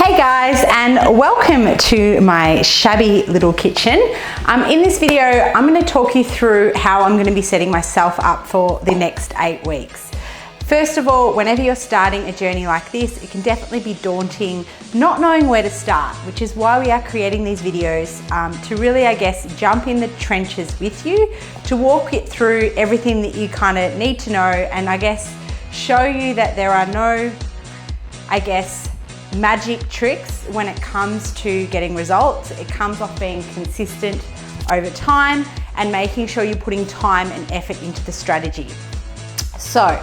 Hey guys, and welcome to my shabby little kitchen. In this video, I'm going to talk you through how I'm going to be setting myself up for the next 8 weeks. First of all, whenever you're starting a journey like this, it can definitely be daunting not knowing where to start, which is why we are creating these videos to really, jump in the trenches with you, to walk it through everything that you kind of need to know, and show you that there are no, magic tricks when it comes to getting results. It comes off being consistent over time and making sure you're putting time and effort into the strategy. So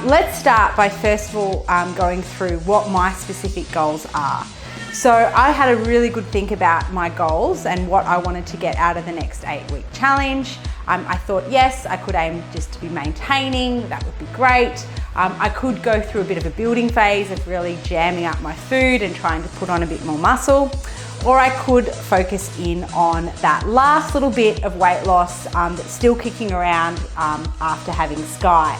let's start by first of all going through what my specific goals are. So I had a really good think about my goals and what I wanted to get out of the next 8-week challenge. I thought, yes, I could aim just to be maintaining, that would be great. I could go through a bit of a building phase of really jamming up my food and trying to put on a bit more muscle, or I could focus in on that last little bit of weight loss that's still kicking around after having Sky.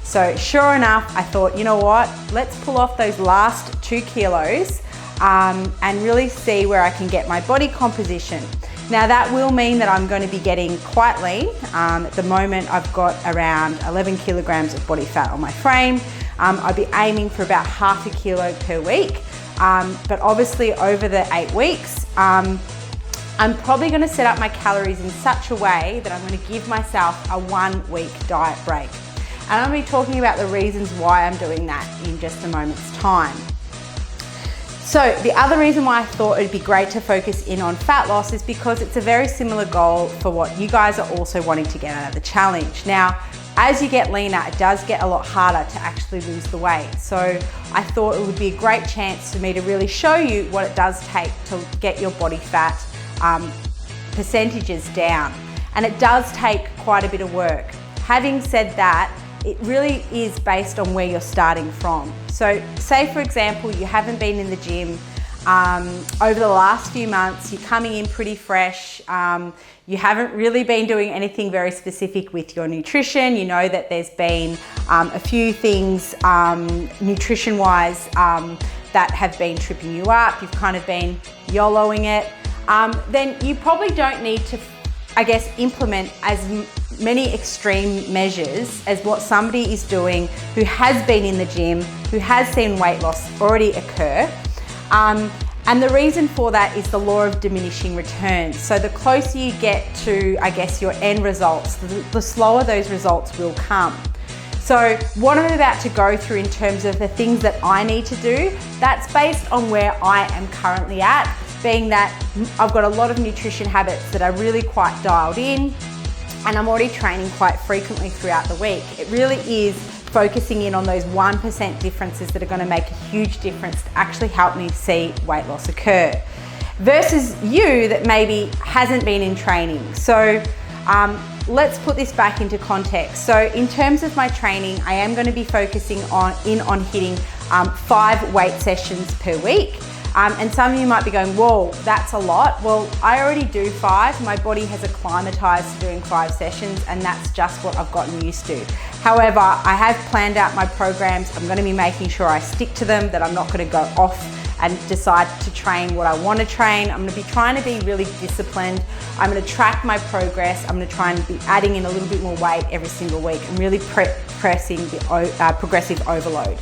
So sure enough, I thought, you know what, let's pull off those last 2 kilos and really see where I can get my body composition. Now that will mean that I'm going to be getting quite lean. At the moment I've got around 11 kilograms of body fat on my frame. I'll be aiming for about half a kilo per week. But obviously over the 8 weeks, I'm probably going to set up my calories in such a way that I'm going to give myself a 1-week diet break. And I'm going to be talking about the reasons why I'm doing that in just a moment's time. So the other reason why I thought it'd be great to focus in on fat loss is because it's a very similar goal for what you guys are also wanting to get out of the challenge. Now, as you get leaner, it does get a lot harder to actually lose the weight. So I thought it would be a great chance for me to really show you what it does take to get your body fat percentages down. And it does take quite a bit of work. Having said that, it really is based on where you're starting from. So say for example, you haven't been in the gym over the last few months, you're coming in pretty fresh, you haven't really been doing anything very specific with your nutrition. You know that there's been a few things nutrition-wise that have been tripping you up, you've kind of been YOLOing it, then you probably don't need to implement as many extreme measures as what somebody is doing who has been in the gym, who has seen weight loss already occur. And the reason for that is the law of diminishing returns. So the closer you get to, your end results, the slower those results will come. So what I'm about to go through in terms of the things that I need to do, that's based on where I am currently at, being that I've got a lot of nutrition habits that are really quite dialed in, and I'm already training quite frequently throughout the week. It really is focusing in on those 1% differences that are going to make a huge difference to actually help me see weight loss occur, versus you that maybe hasn't been in training. So let's put this back into context. So in terms of my training, I am going to be focusing on hitting 5 weight sessions per week. And some of you might be going, whoa, that's a lot. Well, I already do 5. My body has acclimatized to doing 5 sessions, and that's just what I've gotten used to. However, I have planned out my programs. I'm going to be making sure I stick to them, that I'm not going to go off and decide to train what I want to train. I'm going to be trying to be really disciplined. I'm going to track my progress. I'm going to try and be adding in a little bit more weight every single week and really pressing the progressive overload.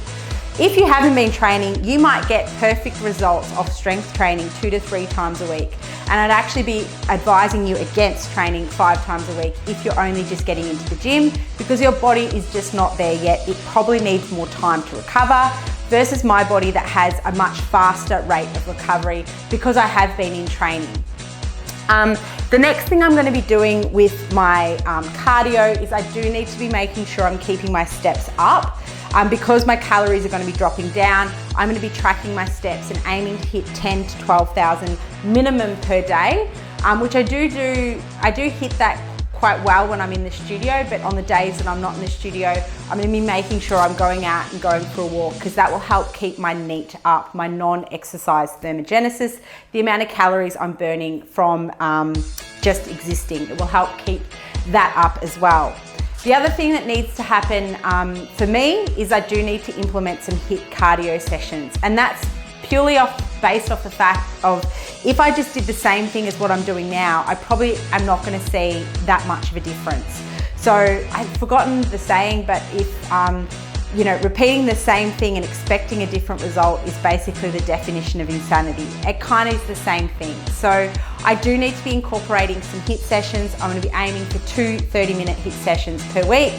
If you haven't been training, you might get perfect results of strength training 2 to 3 times a week. And I'd actually be advising you against training 5 times a week if you're only just getting into the gym, because your body is just not there yet. It probably needs more time to recover, versus my body that has a much faster rate of recovery because I have been in training. The next thing I'm going to be doing with my cardio is I do need to be making sure I'm keeping my steps up. Because my calories are going to be dropping down, I'm going to be tracking my steps and aiming to hit 10 to 12,000 minimum per day, which I do hit that quite well when I'm in the studio, but on the days that I'm not in the studio, I'm going to be making sure I'm going out and going for a walk, because that will help keep my NEAT up, my non-exercise thermogenesis, the amount of calories I'm burning from just existing. It will help keep that up as well. The other thing that needs to happen for me is I do need to implement some HIIT cardio sessions, and that's purely based off the fact of, if I just did the same thing as what I'm doing now, I probably am not going to see that much of a difference. So I've forgotten the saying, but if repeating the same thing and expecting a different result is basically the definition of insanity. It kind of is the same thing. So I do need to be incorporating some HIIT sessions. I'm going to be aiming for 2 30-minute HIIT sessions per week.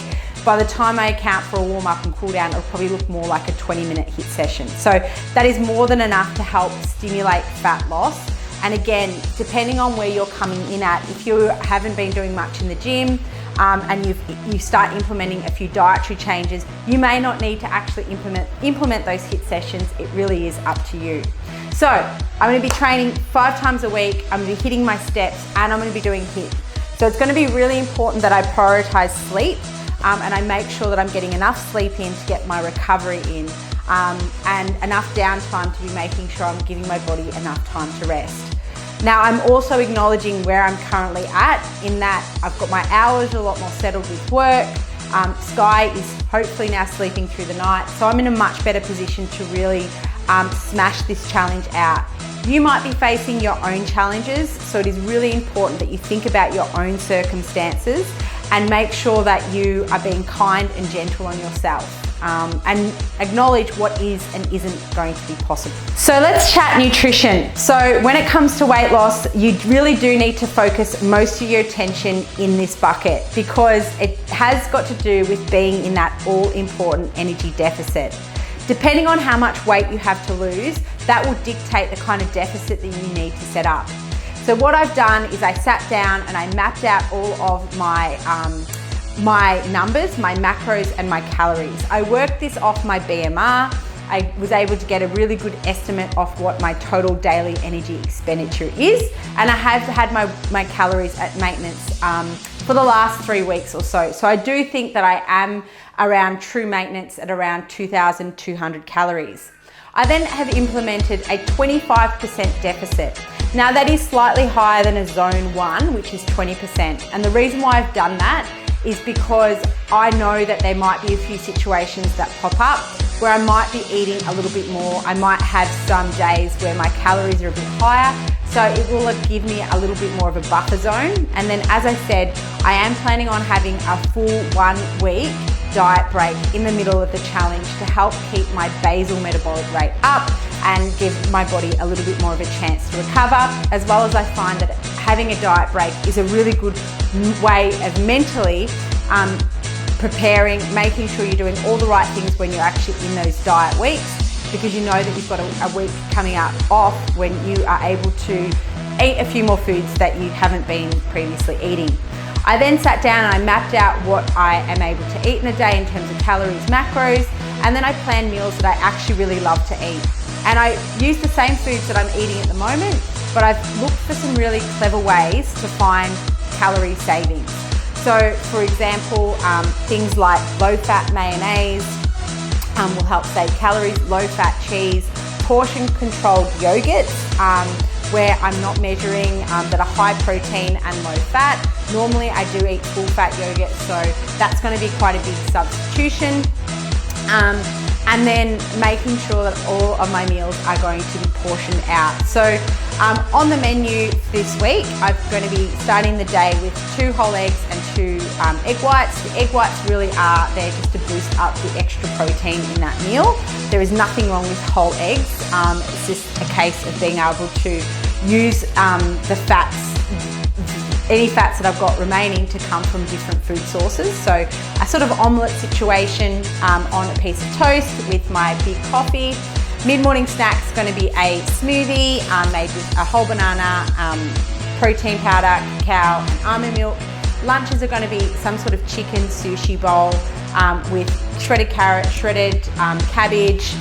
By the time I account for a warm up and cool down, it'll probably look more like a 20-minute HIIT session. So that is more than enough to help stimulate fat loss. And again, depending on where you're coming in at, if you haven't been doing much in the gym, and you start implementing a few dietary changes, you may not need to actually implement those HIIT sessions. It really is up to you. So I'm going to be training 5 times a week. I'm going to be hitting my steps, and I'm going to be doing HIIT. So it's going to be really important that I prioritize sleep, and I make sure that I'm getting enough sleep in to get my recovery in, and enough downtime to be making sure I'm giving my body enough time to rest. Now, I'm also acknowledging where I'm currently at, in that I've got my hours a lot more settled with work. Sky is hopefully now sleeping through the night, so I'm in a much better position to really smash this challenge out. You might be facing your own challenges, so it is really important that you think about your own circumstances and make sure that you are being kind and gentle on yourself. And acknowledge what is and isn't going to be possible. So let's chat nutrition. So when it comes to weight loss, you really do need to focus most of your attention in this bucket, because it has got to do with being in that all-important energy deficit. Depending on how much weight you have to lose, that will dictate the kind of deficit that you need to set up. So what I've done is I sat down and I mapped out all of my numbers, my macros and my calories. I worked this off my BMR. I was able to get a really good estimate of what my total daily energy expenditure is. And I have had my calories at maintenance for the last 3 weeks or so. So I do think that I am around true maintenance at around 2,200 calories. I then have implemented a 25% deficit. Now that is slightly higher than a zone 1, which is 20%. And the reason why I've done that is because I know that there might be a few situations that pop up where I might be eating a little bit more. I might have some days where my calories are a bit higher, so it will give me a little bit more of a buffer zone. And then, as I said, I am planning on having a full 1 week diet break in the middle of the challenge to help keep my basal metabolic rate up and give my body a little bit more of a chance to recover, as well as I find that having a diet break is a really good way of mentally preparing, making sure you're doing all the right things when you're actually in those diet weeks, because you know that you've got a week coming up off when you are able to eat a few more foods that you haven't been previously eating. I then sat down and I mapped out what I am able to eat in a day in terms of calories, macros, and then I planned meals that I actually really love to eat. And I use the same foods that I'm eating at the moment, but I've looked for some really clever ways to find calorie savings. So for example, things like low-fat mayonnaise will help save calories, low-fat cheese, portion-controlled yogurts, where I'm not measuring, that are high protein and low fat. Normally I do eat full fat yogurt, so that's going to be quite a big substitution. And then making sure that all of my meals are going to be portioned out. So on the menu this week, I'm going to be starting the day with 2 whole eggs and 2 egg whites. The egg whites really are there just to boost up the extra protein in that meal. There is nothing wrong with whole eggs. It's just a case of being able to use the fats, any fats that I've got remaining, to come from different food sources. So a sort of omelette situation on a piece of toast with my big coffee. Mid-morning snack's going to be a smoothie made with a whole banana, protein powder, cacao and almond milk. Lunches are going to be some sort of chicken sushi bowl with shredded carrot, shredded cabbage,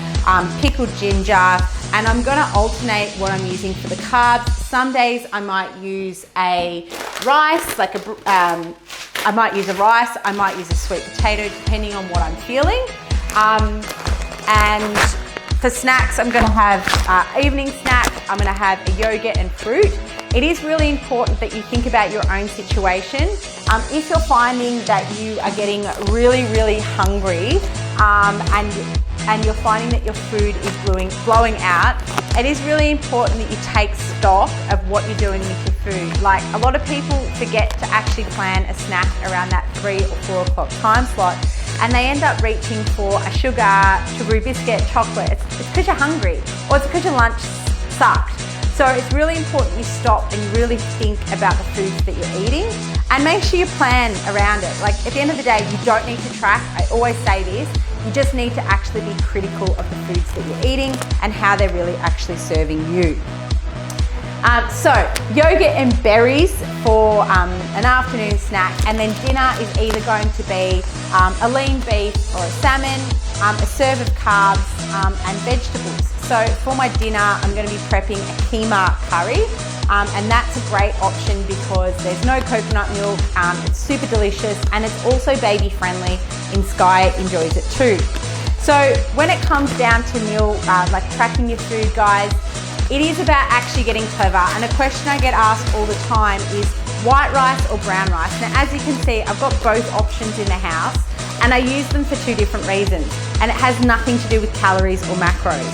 pickled ginger, and I'm going to alternate what I'm using for the carbs. Some days I might use a rice, I might use a rice, I might use a sweet potato, depending on what I'm feeling. And for snacks, I'm going to have evening snack. I'm going to have a yogurt and fruit. It is really important that you think about your own situation. If you're finding that you are getting really, really hungry and and you're finding that your food is blowing out, it is really important that you take stock of what you're doing with your food. Like, a lot of people forget to actually plan a snack around that 3 or 4 o'clock time slot, and they end up reaching for a sugary biscuit, chocolate. It's because you're hungry, or it's because your lunch sucked. So it's really important you stop and you really think about the foods that you're eating, and make sure you plan around it. Like, at the end of the day, you don't need to track. I always say this. You just need to actually be critical of the foods that you're eating and how they're really actually serving you. So yogurt and berries for an afternoon snack, and then dinner is either going to be a lean beef or a salmon, a serve of carbs and vegetables. So for my dinner, I'm going to be prepping a keema curry, and that's a great option because there's no coconut milk, it's super delicious, and it's also baby friendly, and Sky enjoys it too. So when it comes down to like tracking your food, guys, it is about actually getting clever. And a question I get asked all the time is white rice or brown rice. Now, as you can see, I've got both options in the house, and I use them for 2 different reasons, and it has nothing to do with calories or macros.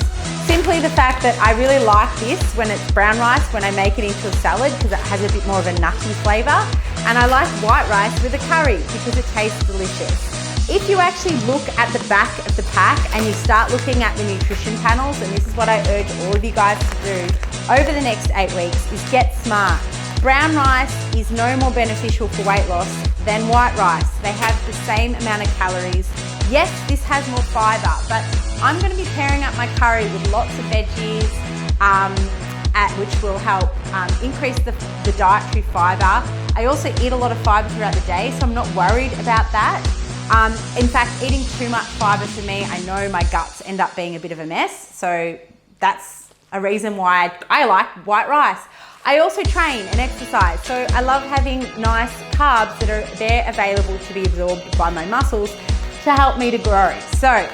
Simply the fact that I really like this when it's brown rice, when I make it into a salad, because it has a bit more of a nutty flavour, and I like white rice with a curry because it tastes delicious. If you actually look at the back of the pack and you start looking at the nutrition panels, and this is what I urge all of you guys to do over the next 8 weeks, is get smart. Brown rice is no more beneficial for weight loss than white rice. They have the same amount of calories. Yes, this has more fiber, but I'm going to be pairing up my curry with lots of veggies, which will help increase the dietary fiber. I also eat a lot of fiber throughout the day, so I'm not worried about that. In fact, eating too much fiber for me, I know my guts end up being a bit of a mess. So that's a reason why I like white rice. I also train and exercise, so I love having nice carbs that are there available to be absorbed by my muscles to help me to grow. So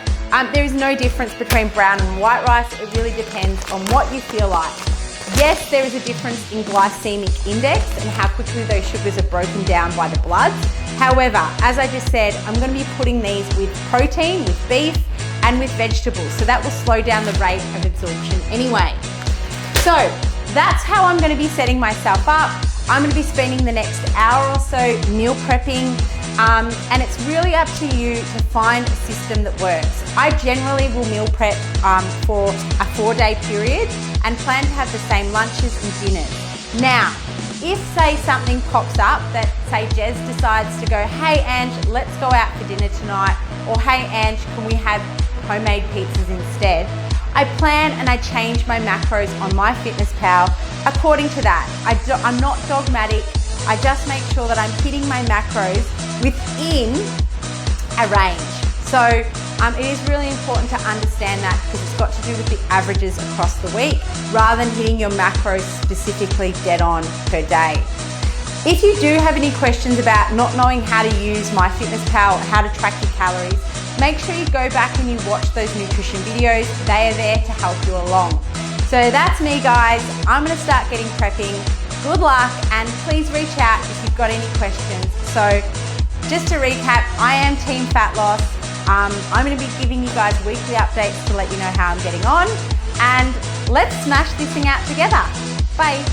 there is no difference between brown and white rice. It really depends on what you feel like. Yes, there is a difference in glycemic index and how quickly those sugars are broken down by the blood. However, as I just said, I'm going to be putting these with protein, with beef, and with vegetables. So that will slow down the rate of absorption anyway. So that's how I'm going to be setting myself up. I'm going to be spending the next hour or so meal prepping, and it's really up to you to find a system that works. I generally will meal prep for a 4-day period and plan to have the same lunches and dinners. Now, if say something pops up that say Jez decides to go, hey Ange, let's go out for dinner tonight, or hey Ange, can we have homemade pizzas instead? I plan and I change my macros on MyFitnessPal according to that. I'm not dogmatic. I just make sure that I'm hitting my macros within a range. So it is really important to understand that, because it's got to do with the averages across the week rather than hitting your macros specifically dead on per day. If you do have any questions about not knowing how to use MyFitnessPal, how to track your calories, make sure you go back and you watch those nutrition videos. They are there to help you along. So that's me, guys. I'm going to start getting prepping. Good luck, and please reach out if you've got any questions. So just to recap, I am Team Fat Loss. I'm going to be giving you guys weekly updates to let you know how I'm getting on, and let's smash this thing out together. Bye.